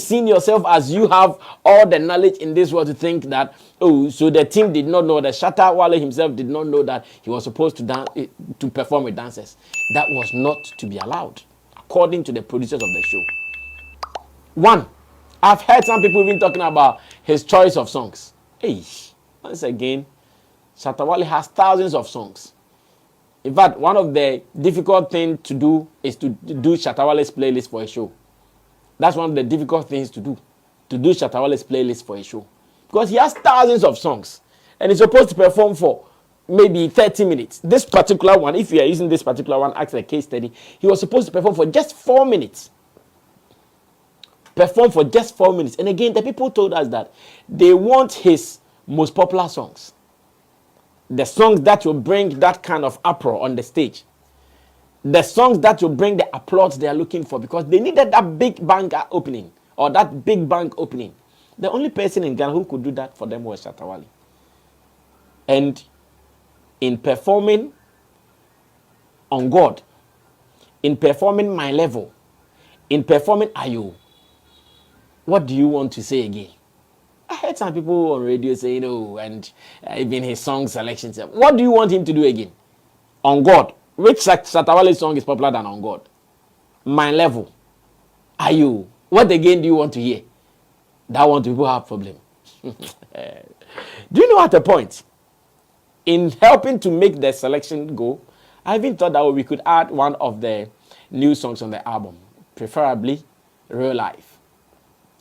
seen yourself as you have all the knowledge in this world to think that, oh, so the team did not know, that Shatta Wale himself did not know that he was supposed to perform with dancers. That was not to be allowed, according to the producers of the show. One, I've heard some people even talking about his choice of songs. Hey, once again, Shatta Wale has thousands of songs. In fact, one of the difficult things to do is to do Shatta Wale's playlist for a show. That's one of the difficult things to do Shatta Wale's playlist for a show. Because he has thousands of songs, and he's supposed to perform for maybe 30 minutes. This particular one, if you are using this particular one as a case study, he was supposed to perform for just 4 minutes. Perform for just 4 minutes. And again, the people told us that they want his most popular songs. The songs that will bring that kind of uproar on the stage. The songs that will bring the applause they are looking for, because they needed that big bang opening, or that big bang opening. The only person in Ghana who could do that for them was Shatta Wale. And in performing On God, in performing My Level, in performing Ayo, what do you want to say again? I heard some people on radio saying, oh, and even his song selections. What do you want him to do again? On God. Which Shatta Wale song is popular than On God? My Level. Ayo. What again do you want to hear? That one people have problem. Do you know at a point, in helping to make the selection go, I even thought that we could add one of the new songs on the album, preferably Real Life.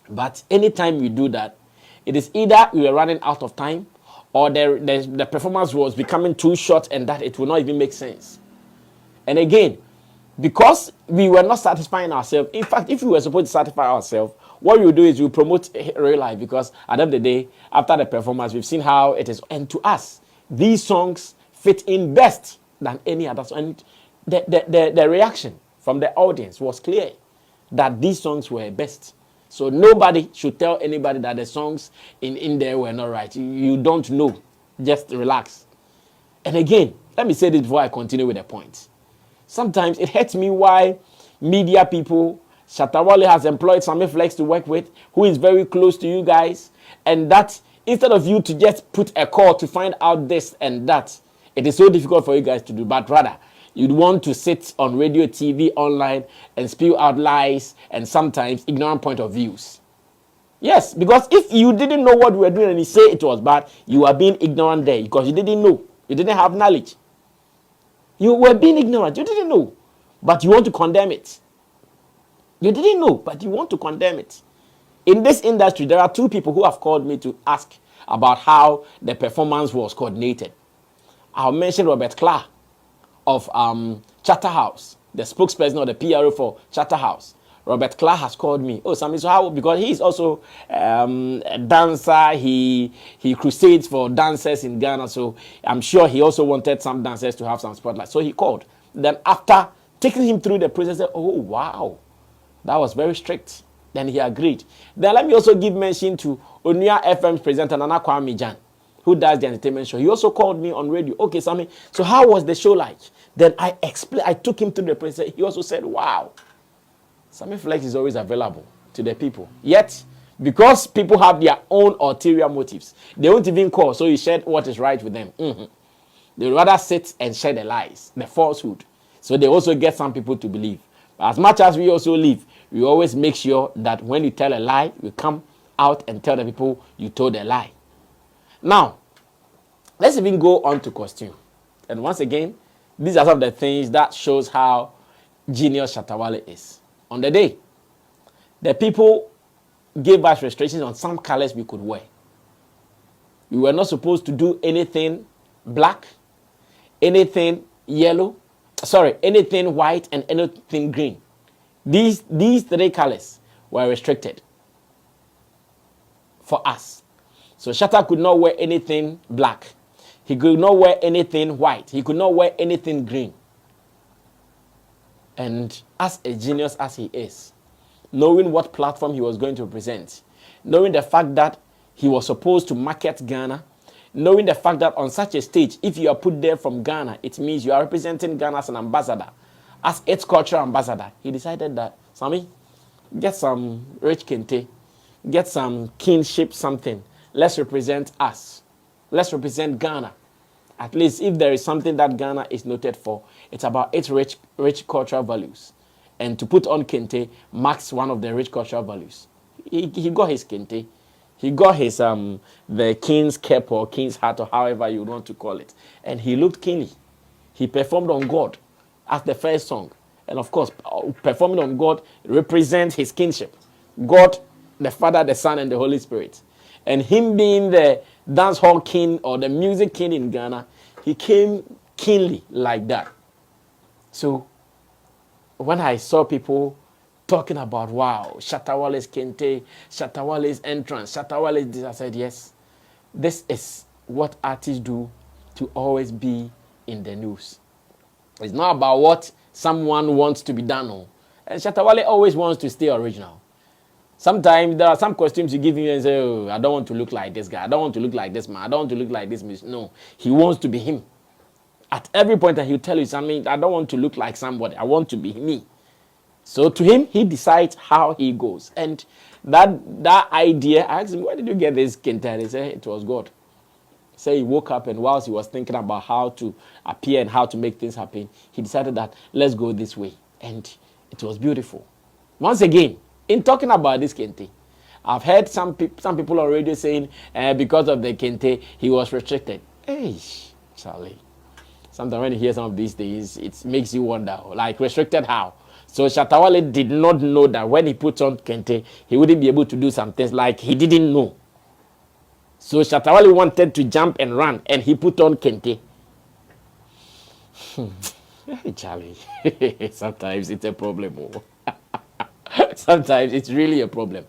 But anytime we do that, it is either we were running out of time, or the performance was becoming too short and that it will not even make sense. And again, because we were not satisfying ourselves, in fact, if we were supposed to satisfy ourselves, what we will do is we will promote Real Life, because at the end of the day, after the performance, we've seen how it is. And to us, these songs fit in best than any other song. And the reaction from the audience was clear that these songs were best. So nobody should tell anybody that the songs in there were not right. You don't know. Just relax. And again, let me say this before I continue with the point. Sometimes it hurts me why media people, Shatta Wale has employed Sammy Flex to work with, who is very close to you guys, and that instead of you to just put a call to find out this and that, it is so difficult for you guys to do, but rather, you'd want to sit on radio, TV, online, and spew out lies and sometimes ignorant point of views. Yes, because if you didn't know what we were doing and you say it was bad, you are being ignorant there because you didn't know. You didn't have knowledge. You were being ignorant. You didn't know, but you want to condemn it. You didn't know, but you want to condemn it. In this industry, there are two people who have called me to ask about how the performance was coordinated. I'll mention Robert Clark of Chatter House, the spokesperson or the PRO for Chatter House. Robert Clark has called me. Oh, Sammy, so how? Because he's also a dancer. He crusades for dancers in Ghana. So I'm sure he also wanted some dancers to have some spotlight. So he called. Then after taking him through the process, said, oh, wow, that was very strict. Then he agreed. Then let me also give mention to Onuya FM's presenter, Nana Kwame Jan, who does the entertainment show. He also called me on radio. Okay, Sammy, so how was the show like? Then I took him through the process. He also said, wow, Sammy Flex is always available to the people. Yet, because people have their own ulterior motives, they won't even call, so he shared what is right with them. They rather sit and share the lies, the falsehood. So they also get some people to believe. But as much as we also live, we always make sure that when you tell a lie, you come out and tell the people you told a lie. Now, let's even go on to costume. And once again, these are some of the things that shows how genius Shatta Wale is. On the day, the people gave us restrictions on some colors we could wear. We were not supposed to do anything black, anything yellow, anything white and anything green. These three colors were restricted for us. So Shatta could not wear anything black. He could not wear anything white. He could not wear anything green. And as a genius as he is, knowing what platform he was going to present, knowing the fact that he was supposed to market Ghana, knowing the fact that on such a stage, if you are put there from Ghana, it means you are representing Ghana as an ambassador, as its cultural ambassador. He decided that, Sammy, get some rich kente get some kinship something. Let's represent us. Let's represent Ghana. At least if there is something that Ghana is noted for, it's about its rich cultural values. And to put on kente marks one of the rich cultural values. He got his kente. He got his the king's cap or king's hat or however you want to call it. And he looked kingly. He performed on God as the first song. And of course, performing on God represents his kingship. God, the Father, the Son, and the Holy Spirit. And him being the dance hall king or the music king in Ghana, he came kingly like that. So when I saw people talking about, wow, Shatta Wale's kente, Shatta Wale's entrance, Shatta Wale's this, I said, yes, this is what artists do to always be in the news. It's not about what someone wants to be done on. And Shatta Wale always wants to stay original. Sometimes there are some costumes you give him and say, oh, I don't want to look like this guy. I don't want to look like this man. I don't want to look like this music. No, he wants to be him. At every point he'll tell you something, I don't want to look like somebody. I want to be me. So to him, he decides how he goes. And that idea, I asked him, where did you get this kente? He said, it was God. So he woke up and whilst he was thinking about how to appear and how to make things happen, he decided that let's go this way. And it was beautiful. Once again, in talking about this kente, I've heard some people on radio saying because of the kente, he was restricted. Hey, Charlie. Sometimes when you hear some of these things, it makes you wonder, like restricted how? So Shatta Wale did not know that when he puts on kente, he wouldn't be able to do some things like he didn't know. So Shatta Wale wanted to jump and run, and he put on kente. Hey, Charlie. Sometimes it's a problem. Sometimes it's really a problem.